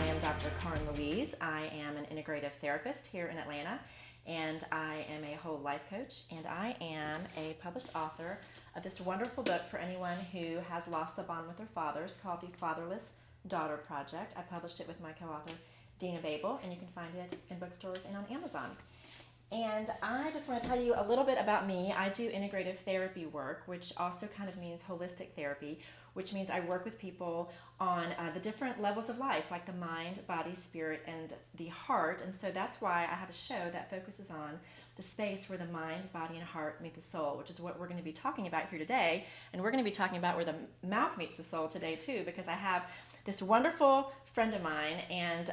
am Dr. Karin Louise. I am an integrative therapist here in Atlanta, and I am a whole life coach, and I am a published author of this wonderful book for anyone who has lost the bond with their fathers called The Fatherless Daughter Project. I published it with my co-author, Dina Babel, and you can find it in bookstores and on Amazon. And I just want to tell you a little bit about me. I do integrative therapy work, which also kind of means holistic therapy, which means I work with people on the different levels of life, like the mind, body, spirit, and the heart. And so that's why I have a show that focuses on the space where the mind, body, and heart meet the soul, which is what we're going to be talking about here today. And we're going to be talking about where the mouth meets the soul today, too, because I have this wonderful friend of mine and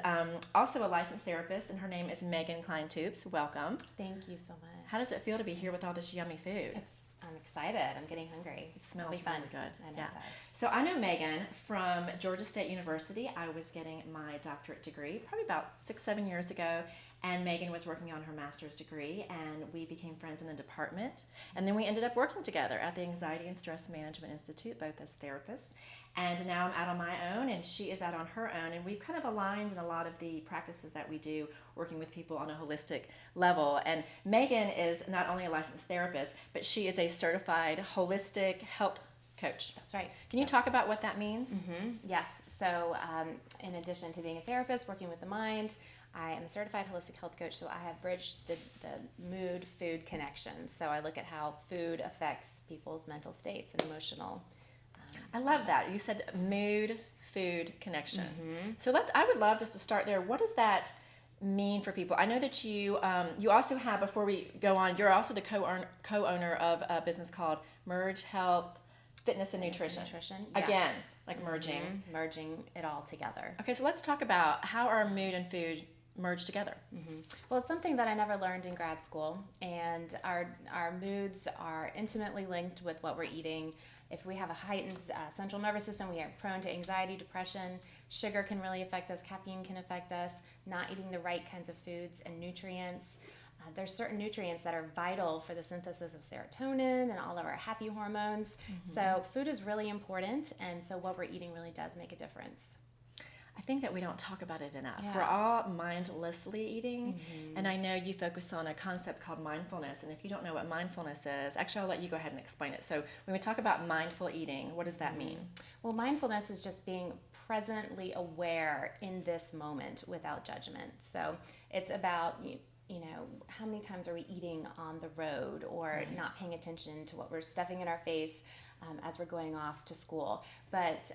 also a licensed therapist, and her name is Meghan Klein Toups. Welcome. Thank you so much. How does it feel to be here with all this yummy food? I'm excited. I'm getting hungry. It smells fun. really good. I know Yeah. it does. So I know Meghan from Georgia State University. I was getting my doctorate degree probably about 6-7 years ago, and Meghan was working on her master's degree, and we became friends in the department. And then we ended up working together at the Anxiety and Stress Management Institute, both as therapists. And now I'm out on my own, and she is out on her own, and we've kind of aligned in a lot of the practices that we do, working with people on a holistic level. And Meghan is not only a licensed therapist, but she is a certified holistic health coach. That's right. Can you talk about what that means? Yes. So in addition to being a therapist, working with the mind, I am a certified holistic health coach, so I have bridged the mood-food connection. So I look at how food affects people's mental states and emotional. I love that. You said mood, food, connection. So I would love just to start there. What does that mean for people? I know that you also have, before we go on, you're also the co-owner of a business called Merge Health, Fitness and Nutrition. Yes. Again, like merging. Merging it all together. Okay, so let's talk about how our mood and food merge together. Well, it's something that I never learned in grad school, and our moods are intimately linked with what we're eating. If we have a heightened central nervous system, we are prone to anxiety, depression. Sugar can really affect us. Caffeine can affect us. Not eating the right kinds of foods and nutrients. There's certain nutrients that are vital for the synthesis of serotonin and all of our happy hormones. So food is really important, and so what we're eating really does make a difference. I think that we don't talk about it enough. Yeah. We're all mindlessly eating, and I know you focus on a concept called mindfulness, and if you don't know what mindfulness is, actually I'll let you go ahead and explain it. So when we talk about mindful eating, what does that mean? Well, mindfulness is just being presently aware in this moment without judgment. So it's about, you know, how many times are we eating on the road or not paying attention to what we're stuffing in our face as we're going off to school. But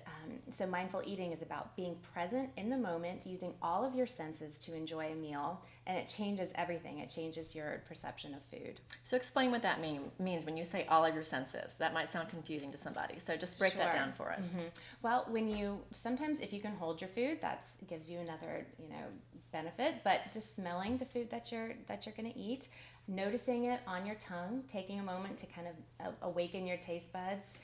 so mindful eating is about being present in the moment, using all of your senses to enjoy a meal, and it changes everything. It changes your perception of food. So explain what that means when you say all of your senses. That might sound confusing to somebody. So just break that down for us. Well, sometimes if you can hold your food, that gives you another, benefit. But just smelling the food that you're going to eat, noticing it on your tongue, taking a moment to kind of awaken your taste buds,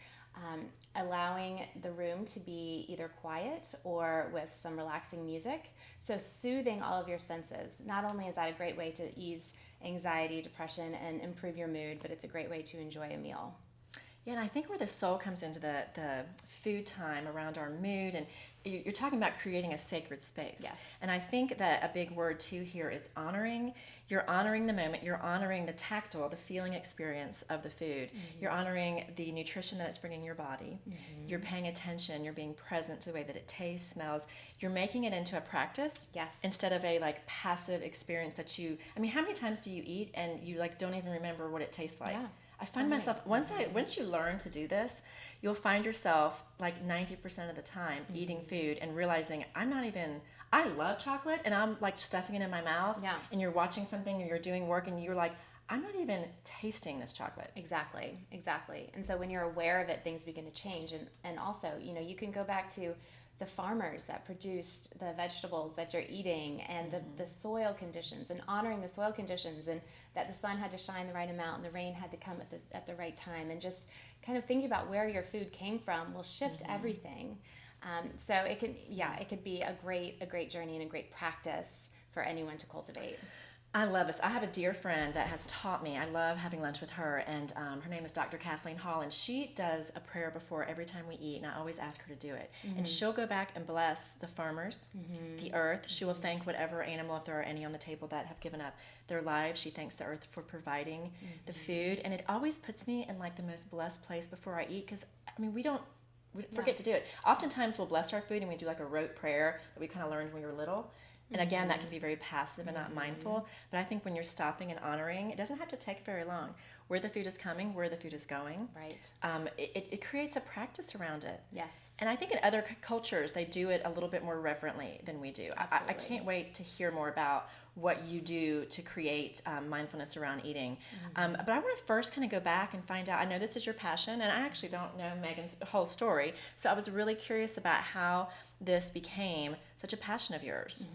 allowing the room to be either quiet or with some relaxing music. So soothing all of your senses. Not only is that a great way to ease anxiety, depression, and improve your mood, but it's a great way to enjoy a meal. Yeah, and I think where the soul comes into the food time around our mood, and you're talking about creating a sacred space. Yes. And I think that a big word too here is honoring. You're honoring the moment. You're honoring the tactile, the feeling experience of the food. You're honoring the nutrition that it's bringing your body. You're paying attention. You're being present to the way that it tastes, smells. You're making it into a practice. Yes. Instead of a passive experience that how many times do you eat and you don't even remember what it tastes like? Yeah. I find myself, once you learn to do this, you'll find yourself 90% of the time eating food and realizing I love chocolate and I'm stuffing it in my mouth. Yeah. And you're watching something or you're doing work and you're like, I'm not even tasting this chocolate. Exactly. And so when you're aware of it, things begin to change. And also, you can go back to the farmers that produced the vegetables that you're eating and the soil conditions, and honoring the soil conditions, and that the sun had to shine the right amount and the rain had to come at the right time, and just kind of thinking about where your food came from will shift everything. So it could be a great journey and a great practice for anyone to cultivate. I love this. I have a dear friend that has taught me. I love having lunch with her, and her name is Doctor Karin Show, and she does a prayer before every time we eat, and I always ask her to do it. And she'll go back and bless the farmers, the earth. She will thank whatever animal, if there are any on the table that have given up their lives. She thanks the earth for providing the food, and it always puts me in like the most blessed place before I eat, because I mean we forget to do it. Oftentimes we'll bless our food and we do like a rote prayer that we kind of learned when we were little. And again, that can be very passive and not mindful. But I think when you're stopping and honoring, it doesn't have to take very long. Where the food is coming, where the food is going. Right. It creates a practice around it. Yes. And I think in other cultures, they do it a little bit more reverently than we do. Absolutely. I can't wait to hear more about what you do to create mindfulness around eating. But I want to first kind of go back and find out, I know this is your passion, and I actually don't know Meghan's whole story. So I was really curious about how this became such a passion of yours.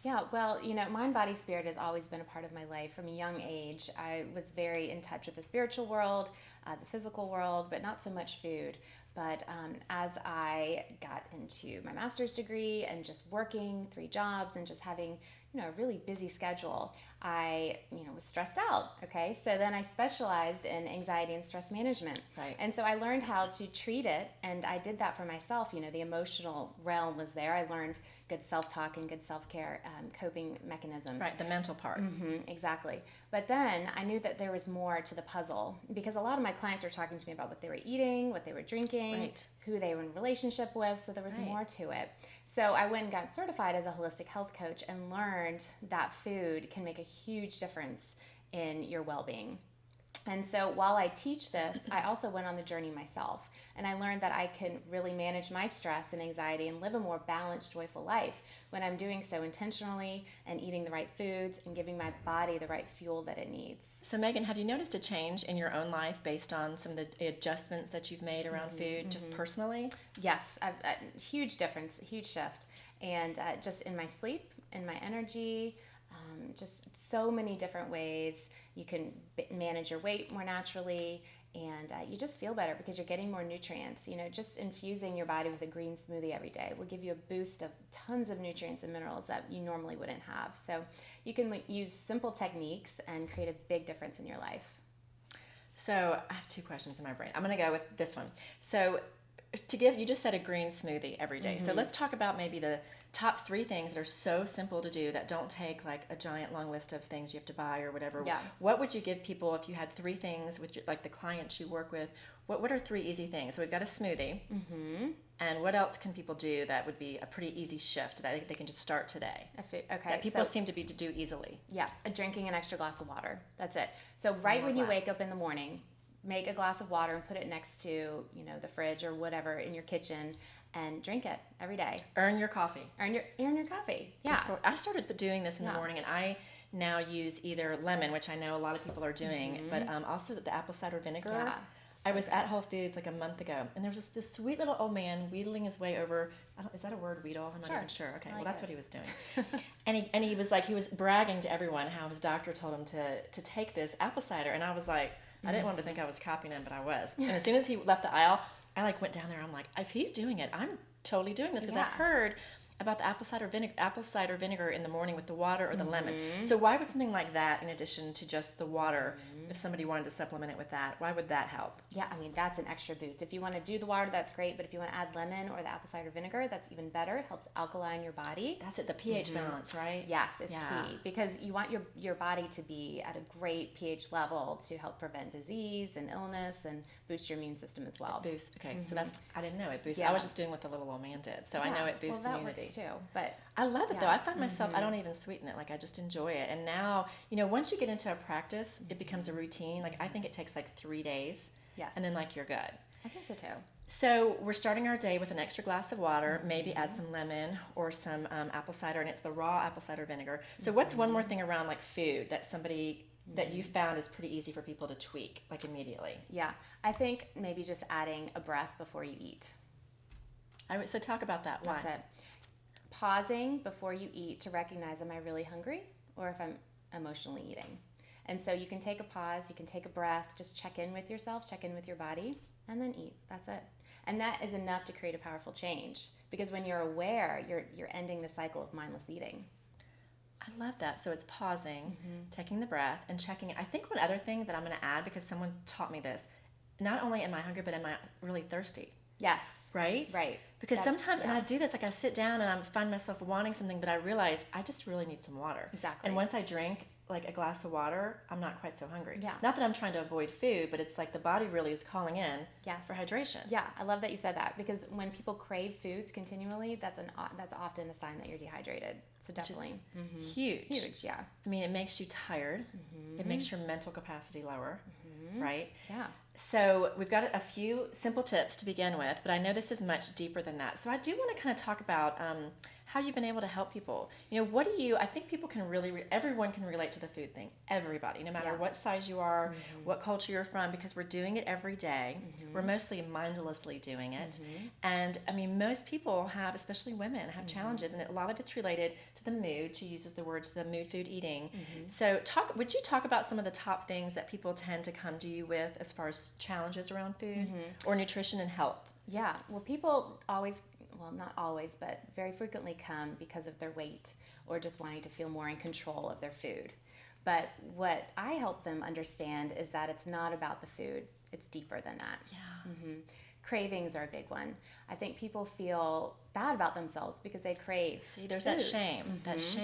Yeah, well, mind, body, spirit has always been a part of my life from a young age. I was very in touch with the spiritual world, the physical world, but not so much food. But as I got into my master's degree and just working 3 jobs and just having a really busy schedule, I was stressed out. Okay, so then I specialized in anxiety and stress management. Right. And so I learned how to treat it, and I did that for myself. The emotional realm was there. I learned good self-talk and good self-care coping mechanisms. Right, the mental part. Exactly. But then I knew that there was more to the puzzle, because a lot of my clients were talking to me about what they were eating, what they were drinking, Right. who they were in relationship with, so there was Right. more to it. So I went and got certified as a holistic health coach and learned that food can make a huge difference in your well-being. And so while I teach this, I also went on the journey myself. And I learned that I can really manage my stress and anxiety and live a more balanced, joyful life when I'm doing so intentionally and eating the right foods and giving my body the right fuel that it needs. So Meghan, have you noticed a change in your own life based on some of the adjustments that you've made around food, just personally? Yes, huge difference, huge shift. And just in my sleep, in my energy, just so many different ways. You can manage your weight more naturally, and you just feel better because you're getting more nutrients. Just infusing your body with a green smoothie every day will give you a boost of tons of nutrients and minerals that you normally wouldn't have. So you can use simple techniques and create a big difference in your life. So I have 2 questions in my brain. I'm going to go with this one. So you just said a green smoothie every day. So let's talk about maybe the top 3 things that are so simple to do that don't take like a giant long list of things you have to buy or whatever. Yeah. What would you give people if you had 3 things with like the clients you work with? What are 3 easy things? So we've got a smoothie. And what else can people do that would be a pretty easy shift that they can just start today? Okay. That people seem to do easily. Yeah, drinking an extra glass of water. That's it. So right when you wake up in the morning, make a glass of water and put it next to, the fridge or whatever in your kitchen, and drink it every day. Earn your coffee. Earn your coffee. Yeah. I started doing this in the morning, and I now use either lemon, which I know a lot of people are doing, but also the apple cider vinegar. Yeah. I was at Whole Foods like a month ago, and there was this sweet little old man wheedling his way over. Is that a word, wheedle? I'm not even sure. Okay, well that's what he was doing. and he was bragging to everyone how his doctor told him to take this apple cider, and I was like, I didn't want to think I was copying him, but I was. And as soon as he left the aisle, I went down there. I'm like, if he's doing it, I'm totally doing this, because I've heard about the apple cider vinegar in the morning with the water or the lemon. So why would something like that, in addition to just the water, if somebody wanted to supplement it with that, why would that help? Yeah, that's an extra boost. If you want to do the water, that's great. But if you want to add lemon or the apple cider vinegar, that's even better. It helps alkaline your body. That's it, the pH balance, right? Yes, it's key, because you want your body to be at a great pH level to help prevent disease and illness and boost your immune system as well. Okay, so I didn't know it boosts. Yeah. I was just doing what the little old man did, so I know it boosts immunity. Works too, but I love it though. I find myself, I don't even sweeten it. Like I just enjoy it. And now, once you get into a practice, it becomes a routine. Like I think it takes like 3 days. Yes. And then like you're good. I think so too. So we're starting our day with an extra glass of water, maybe add some lemon or some apple cider, and it's the raw apple cider vinegar. So what's one more thing around like food that that you found is pretty easy for people to tweak like immediately? Yeah, I think maybe just adding a breath before you eat. So talk about that. Why? That's it. Pausing before you eat to recognize, am I really hungry or if I'm emotionally eating? And so you can take a pause, you can take a breath, just check in with yourself, check in with your body, and then eat. That's it. And that is enough to create a powerful change, because when you're aware, you're ending the cycle of mindless eating. I love that. So it's pausing, taking the breath, and checking. I think one other thing that I'm going to add, because someone taught me this, not only am I hungry, but am I really thirsty? Yes. Right? Right. Because sometimes, and I do this, like I sit down and I find myself wanting something, but I realize I just really need some water. Exactly. And once I drink like a glass of water, I'm not quite so hungry. Yeah. Not that I'm trying to avoid food, but it's like the body really is calling in Yes. for hydration. Yeah, I love that you said that, because when people crave foods continually, that's often a sign that you're dehydrated. So definitely. Huge. Huge, yeah. I mean, it makes you tired. It makes your mental capacity lower, right? Yeah. So we've got a few simple tips to begin with, but I know this is much deeper than that. So I do want to kind of talk about how you've been able to help people. You know, what do you, I think people can really, everyone can relate to the food thing. Everybody, no matter what size you are, what culture you're from, because we're doing it every day. We're mostly mindlessly doing it. And I mean, most people have, especially women, have challenges, and a lot of it's related to the mood. She uses the words, the mood food eating. So would you talk about some of the top things that people tend to come to you with as far as challenges around food or nutrition and health? Yeah, well, people always, well, not always, but very frequently come because of their weight or just wanting to feel more in control of their food. But what I help them understand is that it's not about the food, it's deeper than that. Yeah. Cravings are a big one. I think people feel bad about themselves because they crave. See, there's foods. that shame that puts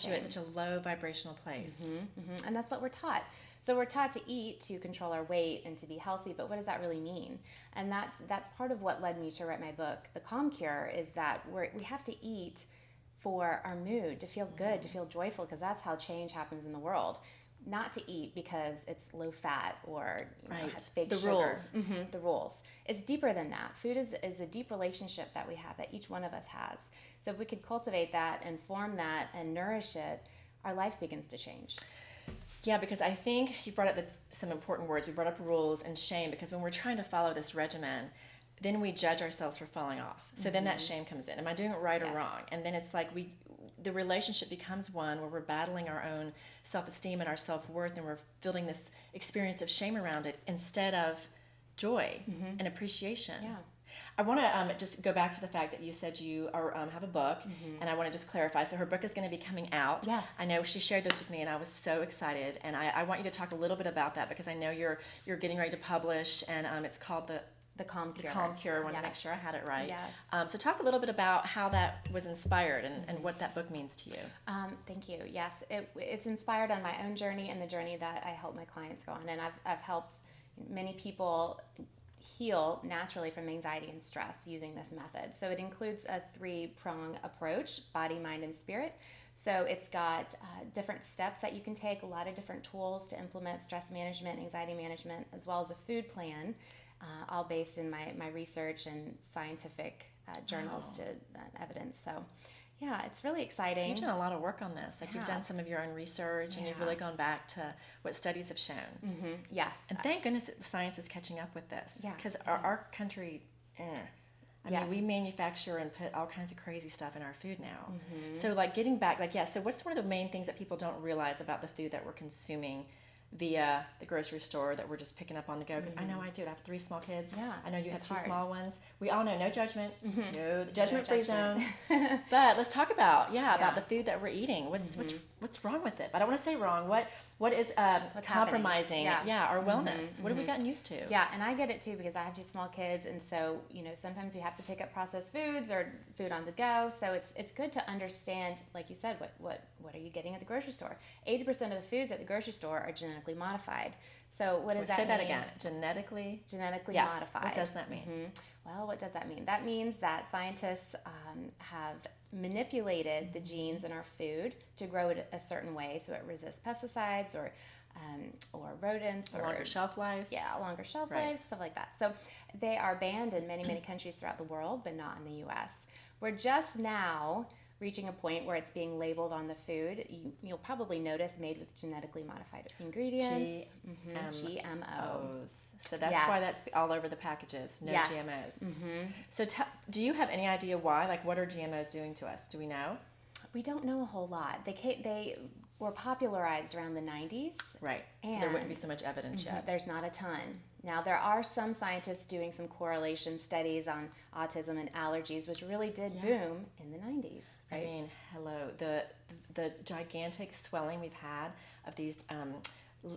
you at shame. such a low vibrational place. And that's what we're taught. So we're taught to eat to control our weight and to be healthy, but what does that really mean? And that's part of what led me to write my book, The Calm Cure, is that we have to eat for our mood, to feel good, to feel joyful, because that's how change happens in the world. Not to eat because it's low fat or has fake the sugar. rules. The rules. It's deeper than that. Food is a deep relationship that we have, that each one of us has. So if we could cultivate that and form that and nourish it, our life begins to change. Yeah, because I think you brought up some important words. We brought up rules and shame, because when we're trying to follow this regimen, then we judge ourselves for falling off. So then that shame comes in. Am I doing it right or wrong? And then it's like the relationship becomes one where we're battling our own self-esteem and our self-worth, and we're feeling this experience of shame around it instead of joy and appreciation. Yeah. I want to just go back to the fact that you said you have a book, and I want to just clarify. So her book is going to be coming out. Yes. I know she shared this with me, and I was so excited. And I want you to talk a little bit about that, because I know you're getting ready to publish, and it's called The Calm Cure. Calm Cure. I wanted to make sure I had it right. Yes. So talk a little bit about how that was inspired and what that book means to you. Thank you. Yes, it's inspired on my own journey and the journey that I help my clients go on, and I've helped many people heal naturally from anxiety and stress using this method. So it includes a 3-prong approach: body, mind, and spirit. So it's got different steps that you can take, a lot of different tools to implement stress management, anxiety management, as well as a food plan, all based in my research and scientific journals to evidence. So yeah, it's really exciting. So you've done a lot of work on this. Like, you've done some of your own research, and you've really gone back to what studies have shown. Yes. And thank goodness that the science is catching up with this. Yeah, Because our country, I mean, we manufacture and put all kinds of crazy stuff in our food now. So like getting back, so what's one of the main things that people don't realize about the food that we're consuming via the grocery store, that we're just picking up on the go? Because I know I do. I have 3 small kids. Yeah, I know you have 2 hard. small ones. We all know, no judgment. No, the judgment-free zone. But let's talk about about the food that we're eating. What's wrong with it? But I don't want to say wrong. What is compromising our wellness? What have we gotten used to? Yeah, and I get it too, because I have 2 small kids, and so sometimes we have to pick up processed foods or food on the go. So it's good to understand, like you said, what are you getting at the grocery store? 80% of the foods at the grocery store are genetically modified. So what does that mean? Say that again. Genetically modified. What does that mean? Well, what does that mean? That means that scientists have manipulated the genes in our food to grow it a certain way, so it resists pesticides or rodents, or longer shelf life. Yeah, longer shelf life, stuff like that. So they are banned in many, many countries throughout the world, but not in the U.S. We're just now reaching a point where it's being labeled on the food. You'll probably notice made with genetically modified ingredients. GMOs. So that's why that's all over the packages. No GMOs. So do you have any idea why? Like, what are GMOs doing to us? Do we know? We don't know a whole lot. They were popularized around the 90s. Right. So there wouldn't be so much evidence yet. There's not a ton. Now, there are some scientists doing some correlation studies on autism and allergies, which really did boom in the 90s. Right? I mean, hello. The the gigantic swelling we've had of these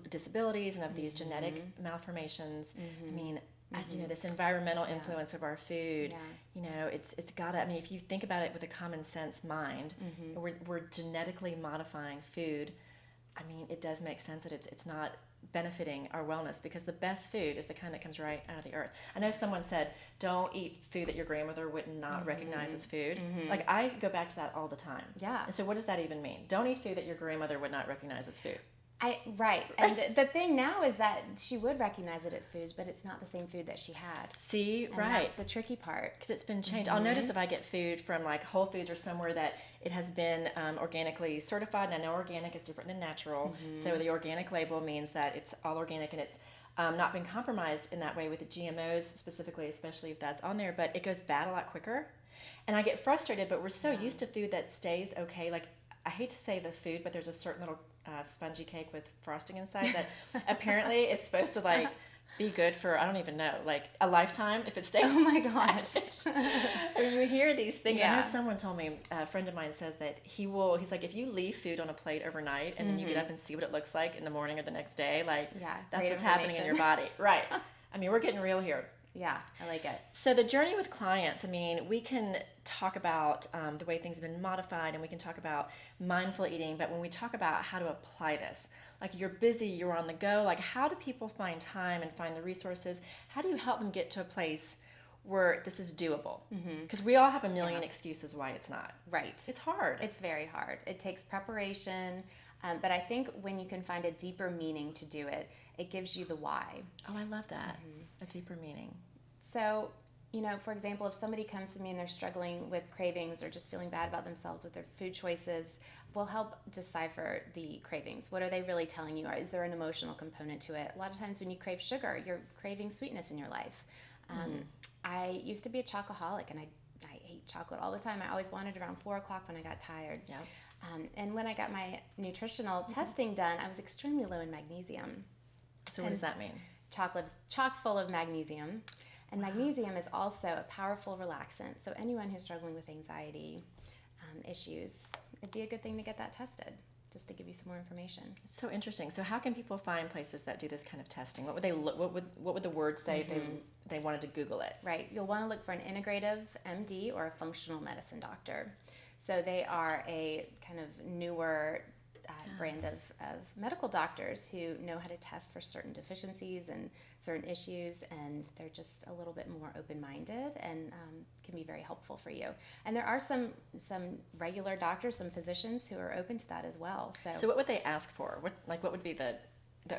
disabilities and of these genetic malformations. I mean, this environmental influence of our food, it's gotta, I mean, if you think about it with a common sense mind, we're genetically modifying food. I mean, it does make sense that it's not benefiting our wellness, because the best food is the kind that comes right out of the earth. I know someone said, don't eat food that your grandmother would not recognize as food. Like, I go back to that all the time. Yeah. And so what does that even mean? Don't eat food that your grandmother would not recognize as food. Right. And the thing now is that she would recognize it at foods, but it's not the same food that she had. See, and right. That's the tricky part. Because it's been changed. I'll notice if I get food from like Whole Foods or somewhere that it has been organically certified, and I know organic is different than natural. So the organic label means that it's all organic, and it's not been compromised in that way with the GMOs specifically, especially if that's on there, but it goes bad a lot quicker. And I get frustrated, but we're so used to food that stays okay. Like, I hate to say the food, but there's a certain little spongy cake with frosting inside that apparently it's supposed to like be good for, I don't even know, like a lifetime if it stays. Oh my gosh. I mean, you hear these things. Yeah. I know someone told me, a friend of mine says that he's like, if you leave food on a plate overnight and then you get up and see what it looks like in the morning or the next day, like that's what's happening in your body. Right. I mean, we're getting real here. Yeah, I like it. So the journey with clients, I mean, we can talk about the way things have been modified, and we can talk about mindful eating, but when we talk about how to apply this, like, you're busy, you're on the go, like, how do people find time and find the resources? How do you help them get to a place where this is doable? Because we all have a million excuses why it's not. Right. It's hard. It's very hard. It takes preparation, but I think when you can find a deeper meaning to do it, it gives you the why. Oh, I love that. A deeper meaning. So, for example, if somebody comes to me and they're struggling with cravings or just feeling bad about themselves with their food choices, we'll help decipher the cravings. What are they really telling you? Or is there an emotional component to it? A lot of times when you crave sugar, you're craving sweetness in your life. I used to be a chocoholic, and I ate chocolate all the time. I always wanted around 4 o'clock when I got tired. Yeah. And when I got my nutritional testing done, I was extremely low in magnesium. So what does that mean? Chocolate is chock full of magnesium. And magnesium is also a powerful relaxant. So anyone who's struggling with anxiety issues, it'd be a good thing to get that tested, just to give you some more information. It's so interesting. So how can people find places that do this kind of testing? What would they look? What would the words say if they wanted to Google it? Right. You'll want to look for an integrative MD or a functional medicine doctor. So they are a kind of newer brand of medical doctors who know how to test for certain deficiencies and certain issues, and they're just a little bit more open-minded and can be very helpful for you. And there are some regular doctors, some physicians who are open to that as well. So what would they ask for? What would be the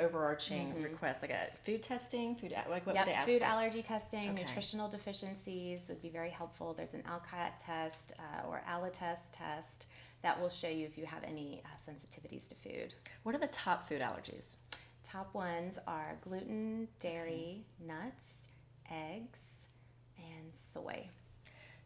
overarching request? Like a food testing? What would they ask food for? Allergy testing, Okay. Nutritional deficiencies would be very helpful. There's an ALCAT test or ALATest test that will show you if you have any sensitivities to food. What are the top food allergies? Top ones are gluten, dairy, nuts, eggs, and soy.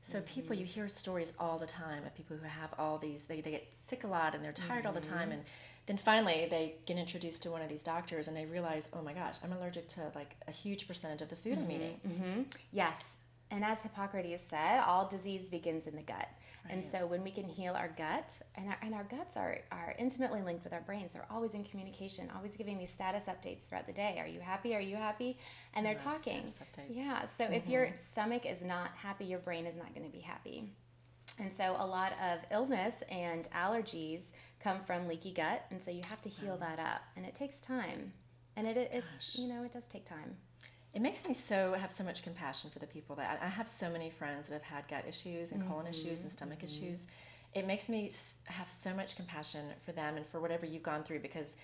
So people, you hear stories all the time of people who have all these, they get sick a lot and they're tired all the time, and then finally they get introduced to one of these doctors and they realize, oh my gosh, I'm allergic to like a huge percentage of the food I'm eating. Yes, and as Hippocrates said, all disease begins in the gut. Right. And so when we can heal our gut, and our guts are intimately linked with our brains. They're always in communication, always giving these status updates throughout the day. Are you happy? Are you happy? And they're talking. Status updates. Yeah, so if your stomach is not happy, your brain is not going to be happy. And so a lot of illness and allergies come from leaky gut, and so you have to heal that up. And it takes time. And it's it does take time. It makes me have so much compassion for the people that I have so many friends that have had gut issues and colon issues and stomach issues. It makes me have so much compassion for them and for whatever you've gone through, because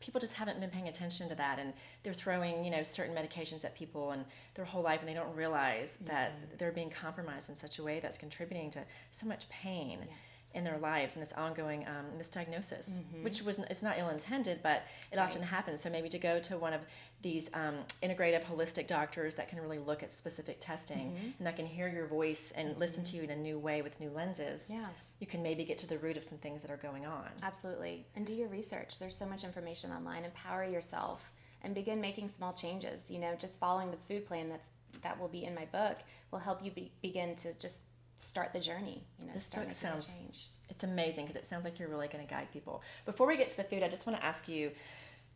people just haven't been paying attention to that, and they're throwing certain medications at people and their whole life, and they don't realize that they're being compromised in such a way that's contributing to so much pain. Yes. In their lives, and this ongoing misdiagnosis, which it's not ill-intended, but it often happens. So maybe to go to one of these integrative, holistic doctors that can really look at specific testing and that can hear your voice and listen to you in a new way with new lenses, you can maybe get to the root of some things that are going on. Absolutely. And do your research. There's so much information online. Empower yourself and begin making small changes. Just following the food plan that will be in my book will help you begin to just start the journey. This book sounds It's amazing because it sounds like you're really going to guide people. Before we get to the food, I just want to ask you,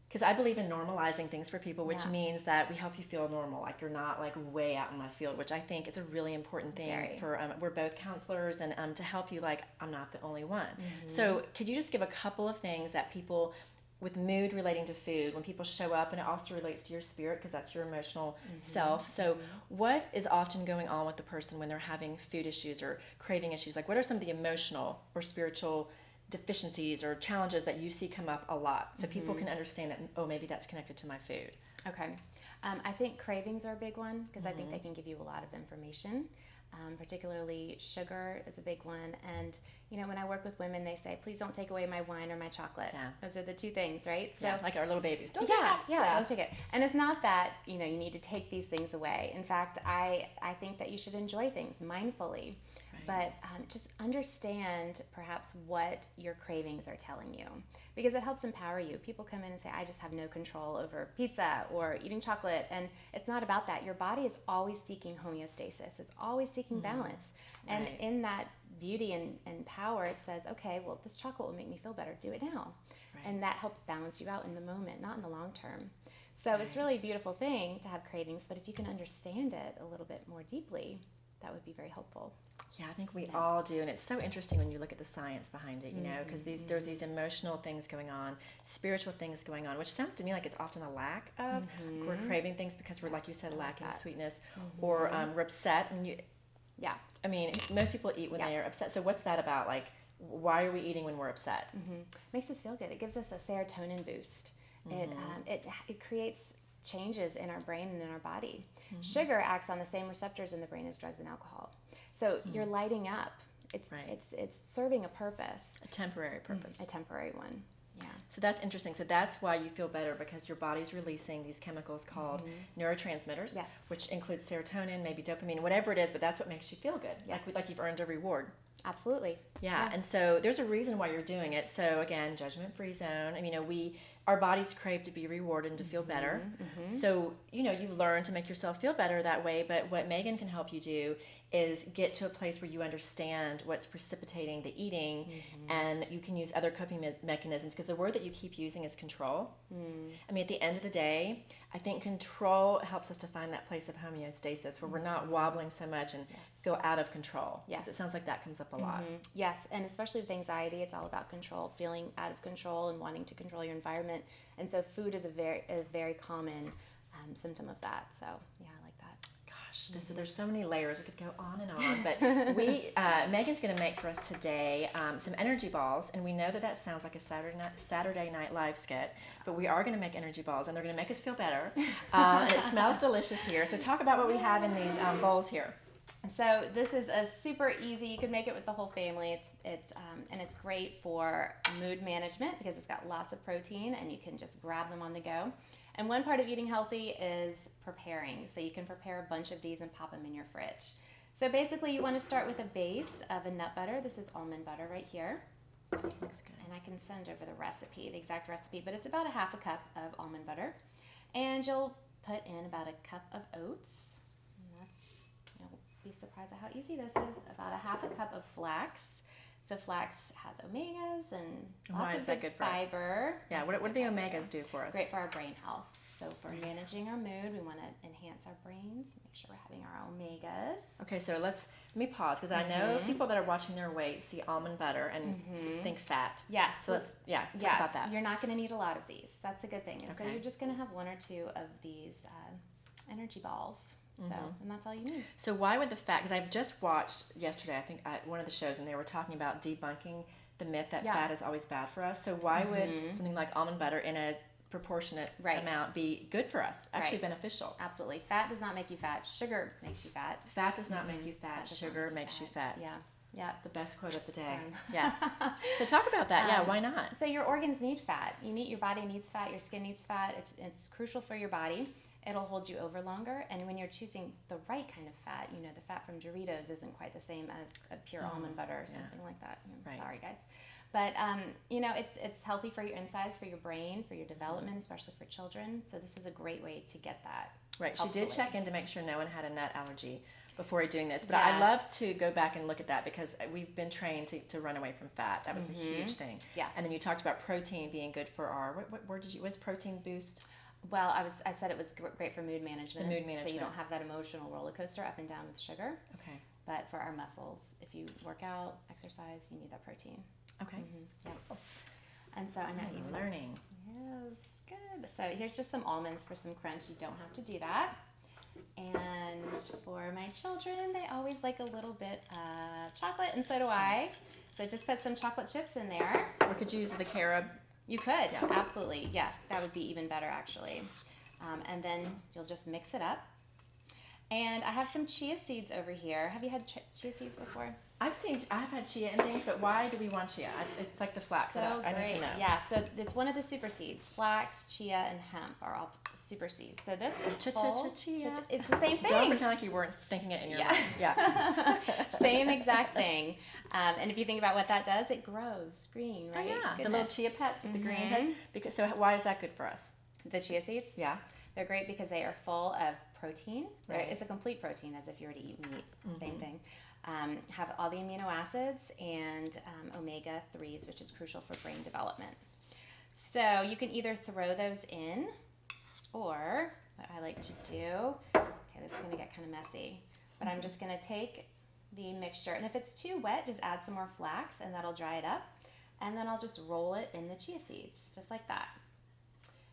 because I believe in normalizing things for people, which means that we help you feel normal, like you're not like way out in my field, which I think is a really important thing for, we're both counselors, and to help you, like, I'm not the only one. So could you just give a couple of things that people with mood relating to food, when people show up, and it also relates to your spirit because that's your emotional self. So what is often going on with the person when they're having food issues or craving issues? Like, what are some of the emotional or spiritual deficiencies or challenges that you see come up a lot, so people can understand that, oh, maybe that's connected to my food? Okay. I think cravings are a big one because I think they can give you a lot of information. Particularly sugar is a big one. And, you know, when I work with women, they say, please don't take away my wine or my chocolate. Yeah. Those are the two things, right? So, like our little babies. Don't take it. Don't take it. And it's not that, you know, you need to take these things away. In fact, I think that you should enjoy things mindfully. But just understand perhaps what your cravings are telling you, because it helps empower you. People come in and say, I just have no control over pizza or eating chocolate. And it's not about that. Your body is always seeking homeostasis. It's always seeking balance. And in that beauty and power, it says, okay, well, this chocolate will make me feel better. Do it now. And that helps balance you out in the moment, not in the long term. So it's really a beautiful thing to have cravings. But if you can understand it a little bit more deeply, that would be very helpful. Yeah, I think we all do, and it's so interesting when you look at the science behind it, you know, because there's these emotional things going on, spiritual things going on, which sounds to me like it's often a lack of. We're craving things because we're, like you said, lacking sweetness, or we're upset, and I mean, most people eat when they are upset. So what's that about? Like, why are we eating when we're upset? Makes us feel good. It gives us a serotonin boost. It creates changes in our brain and in our body. Sugar acts on the same receptors in the brain as drugs and alcohol. So you're lighting up. It's serving a purpose. A temporary purpose. A temporary one. Yeah. So that's interesting. So that's why you feel better, because your body's releasing these chemicals called neurotransmitters, which includes serotonin, maybe dopamine, whatever it is, but that's what makes you feel good. Like you've earned a reward. Absolutely. Yeah. And so there's a reason why you're doing it. So again, judgment-free zone. I mean, our bodies crave to be rewarded and to feel better. So, you learn to make yourself feel better that way. But what Meghan can help you do is get to a place where you understand what's precipitating the eating, and you can use other coping mechanisms, because the word that you keep using is control. I mean, at the end of the day, I think control helps us to find that place of homeostasis where we're not wobbling so much and feel out of control. Because it sounds like that comes up a lot. Yes, and especially with anxiety, it's all about control, feeling out of control and wanting to control your environment. And so food is a very common symptom of that. So yeah, I like that. Gosh, there's so many layers. We could go on and on, but Meghan's going to make for us today some energy balls, and we know that sounds like a Saturday Night Live skit, but we are going to make energy balls, and they're going to make us feel better. And it smells delicious here. So talk about what we have in these bowls here. So this is a super easy. You can make it with the whole family. It's great for mood management because it's got lots of protein, and you can just grab them on the go. And one part of eating healthy is preparing. So you can prepare a bunch of these and pop them in your fridge. So basically, you want to start with a base of a nut butter. This is almond butter right here. Looks good. And I can send over the exact recipe, but it's about a half a cup of almond butter. And you'll put in about a cup of oats. You'll be surprised at how easy this is. About a half a cup of flax. So flax has omegas and lots of good fiber. Yeah, what do the omegas do for us? Great for our brain health. So for managing our mood, we want to enhance our brains, make sure we're having our omegas. Okay, so let me pause, because I know people that are watching their weight see almond butter and think fat. Yes. So let's talk about that. You're not going to need a lot of these. That's a good thing. And so you're just going to have one or two of these energy balls. So, and that's all you need. So why would the fat, because I've just watched yesterday, I think, one of the shows, and they were talking about debunking the myth that fat is always bad for us. So why would something like almond butter in a proportionate amount be good for us, actually beneficial? Absolutely. Fat does not make you fat. Sugar makes you fat. Fat does not make you fat. Sugar makes you fat. Yeah. The best quote of the day. So talk about that. Why not? So your organs need fat. Your body needs fat. Your skin needs fat. It's crucial for your body. It'll hold you over longer. And when you're choosing the right kind of fat, the fat from Doritos isn't quite the same as a pure almond butter or something like that. Sorry, guys. But, it's healthy for your insides, for your brain, for your development, especially for children. So this is a great way to get that. Right. She did check in to make sure no one had a nut allergy before doing this. But Yes. I love to go back and look at that because we've been trained to run away from fat. That was the huge thing. Yes. And then you talked about protein being good for our, what word did you, was protein boost? Well, I said it was great for mood management. The mood management. So you don't have that emotional roller coaster up and down with sugar. Okay. But for our muscles, if you work out, exercise, you need that protein. Okay. Yep. And so I know you learning. Yes, good. So here's just some almonds for some crunch. You don't have to do that. And for my children, they always like a little bit of chocolate, and so do I. So just put some chocolate chips in there. Or could you use the carob? You could, absolutely. Yes, that would be even better actually. And then you'll just mix it up. And I have some chia seeds over here. Have you had chia seeds before? I've had chia and things, but why do we want chia? It's like the flax. So I great. need to know. Yeah, so it's one of the super seeds. Flax, chia, and hemp are all super seeds. So this is full. Chia. It's the same thing. Don't pretend like you weren't thinking it in your mind. Yeah. Same exact thing. And if you think about what that does, it grows green, right? Oh, yeah. The Goodness. little chia pets with the green heads. So why is that good for us? The chia seeds? Yeah. They're great because they are full of protein. Right. It's a complete protein, as if you were to eat meat. Same thing. Have all the amino acids and omega-3s, which is crucial for brain development. So you can either throw those in, or what I like to do, okay, this is going to get kind of messy, but I'm just going to take the mixture, and if it's too wet, just add some more flax, and that'll dry it up, and then I'll just roll it in the chia seeds, just like that.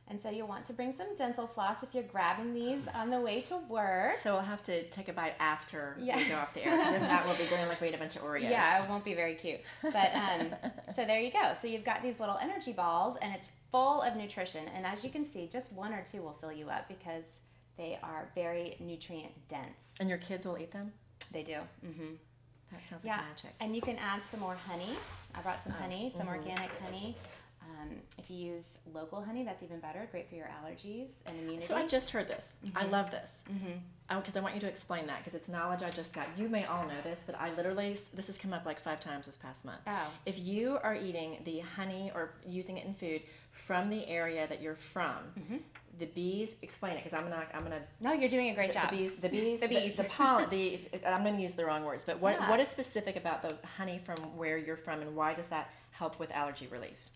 And so you'll want to bring some dental floss if you're grabbing these on the way to work. So we'll have to take a bite after we Yeah. go off the air, because if not, we'll be going like we ate a bunch of Oreos. Yeah, it won't be very cute. But so there you go. So you've got these little energy balls, and it's full of nutrition. And as you can see, just one or two will fill you up because they are very nutrient dense. And your kids will eat them? They do. Mm-hmm. That sounds Yeah, like magic. and you can add some more honey. I brought some honey, some organic honey. If you use local honey, that's even better. Great for your allergies and immunity. So I just heard this. I love this. Because I want you to explain that, because it's knowledge I just got. You may all know this, but I literally, this has come up like 5 times this past month. Oh. If you are eating the honey or using it in food from the area that you're from, the bees, explain it, because I'm gonna. No, you're doing a great job. The bees, the pollen, I'm gonna use the wrong words, but what is specific about the honey from where you're from, and why does that help with allergy relief?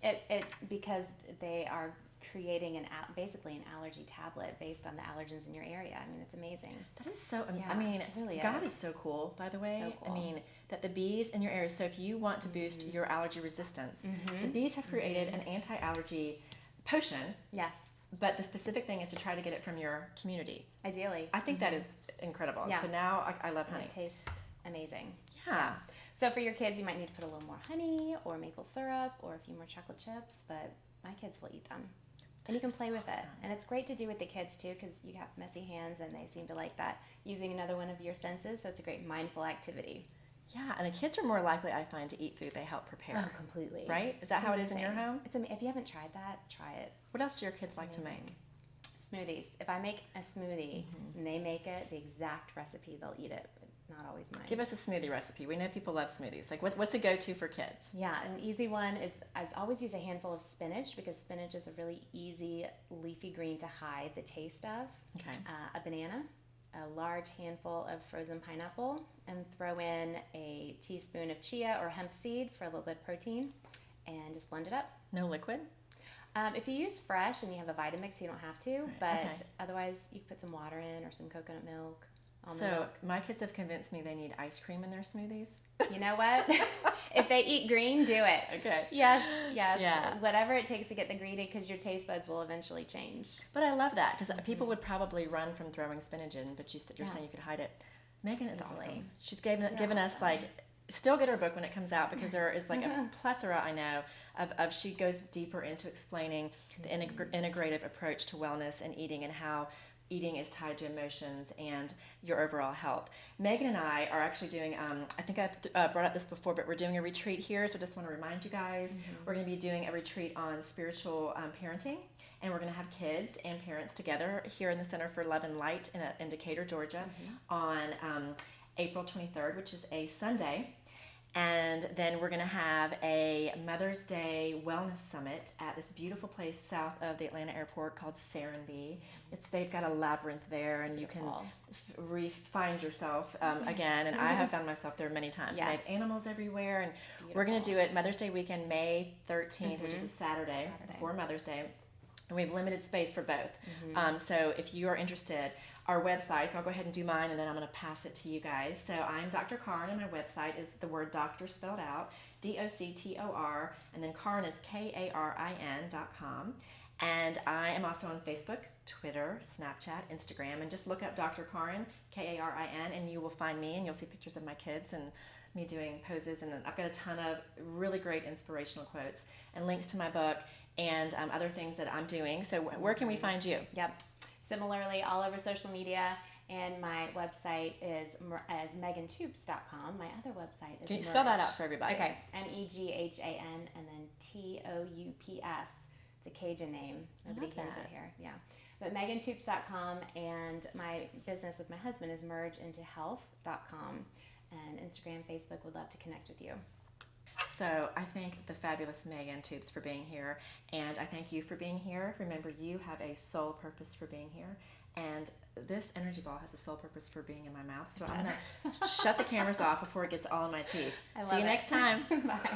Because they are creating basically an allergy tablet based on the allergens in your area. I mean, it's amazing. That is so. Yeah, I mean, it really God is. is so cool. By the way, So cool. I mean that the bees in your area. So if you want to boost your allergy resistance, the bees have created an anti-allergy potion. Yes. But the specific thing is to try to get it from your community. Ideally. I think that is incredible. Yeah. So now I love And honey. it tastes amazing. Yeah. So for your kids, you might need to put a little more honey or maple syrup or a few more chocolate chips, but my kids will eat them. And you can play with it. And it's great to do with the kids too, because you have messy hands and they seem to like that, using another one of your senses. So it's a great mindful activity. Yeah, and the kids are more likely, I find, to eat food they help prepare. Oh, completely. Right? Is that how it is in your home? If you haven't tried that, try it. What else do your kids like to make? Smoothies. If I make a smoothie and they make it the exact recipe, they'll eat it, but not always mine. Give us a smoothie recipe. We know people love smoothies. Like, what's a go-to for kids? Yeah, an easy one is I always use a handful of spinach, because spinach is a really easy leafy green to hide the taste of. Okay. A banana, a large handful of frozen pineapple, and throw in a teaspoon of chia or hemp seed for a little bit of protein, and just blend it up. No liquid? If you use fresh and you have a Vitamix, you don't have to, but okay. Otherwise you can put some water in or some coconut milk. Almond So milk. my kids have convinced me they need ice cream in their smoothies. You know what? If they eat green, do it. Okay. Yes. Yeah. Whatever it takes to get the green in, because your taste buds will eventually change. But I love that, because people would probably run from throwing spinach in, but you're saying you could hide it. Meghan is Easily. awesome. She's given us still get her book when it comes out, because there is like a plethora, I know, of she goes deeper into explaining the integrative approach to wellness and eating, and how eating is tied to emotions and your overall health. Meghan and I are actually doing, I think I brought up this before, but we're doing a retreat here, so I just want to remind you guys, we're going to be doing a retreat on spiritual parenting, and we're going to have kids and parents together here in the Center for Love and Light in Decatur, Georgia, on April 23rd, which is a Sunday. And then we're going to have a Mother's Day Wellness Summit at this beautiful place south of the Atlanta airport called Serenbe. They've got a labyrinth there, and you can find yourself again. And I have found myself there many times. Yes. They have animals everywhere, and we're going to do it Mother's Day weekend, May 13th, which is a Saturday before Mother's Day. And we have limited space for both. So if you are interested, our websites, I'll go ahead and do mine, and then I'm going to pass it to you guys. So I'm Dr. Karin, and my website is the word doctor spelled out, DOCTOR, and then Karin is KARIN.com. And I am also on Facebook, Twitter, Snapchat, Instagram, and just look up Dr. Karin, KARIN, and you will find me, and you'll see pictures of my kids and me doing poses. And I've got a ton of really great inspirational quotes and links to my book and other things that I'm doing. So where can we find you? Yep. Similarly, all over social media, and my website is megantoups.com. My other website is Can you spell that out for everybody? Okay, MEGHAN and then TOUPS. It's a Cajun name. Nobody hears it here. Yeah. But megantoups.com, and my business with my husband is mergeintohealth.com. And Instagram, Facebook would love to connect with you. So I thank the fabulous Meghan Toups for being here, and I thank you for being here. Remember, you have a sole purpose for being here, and this energy ball has a sole purpose for being in my mouth. So I'm going to shut the cameras off before it gets all in my teeth. See you next time. Bye.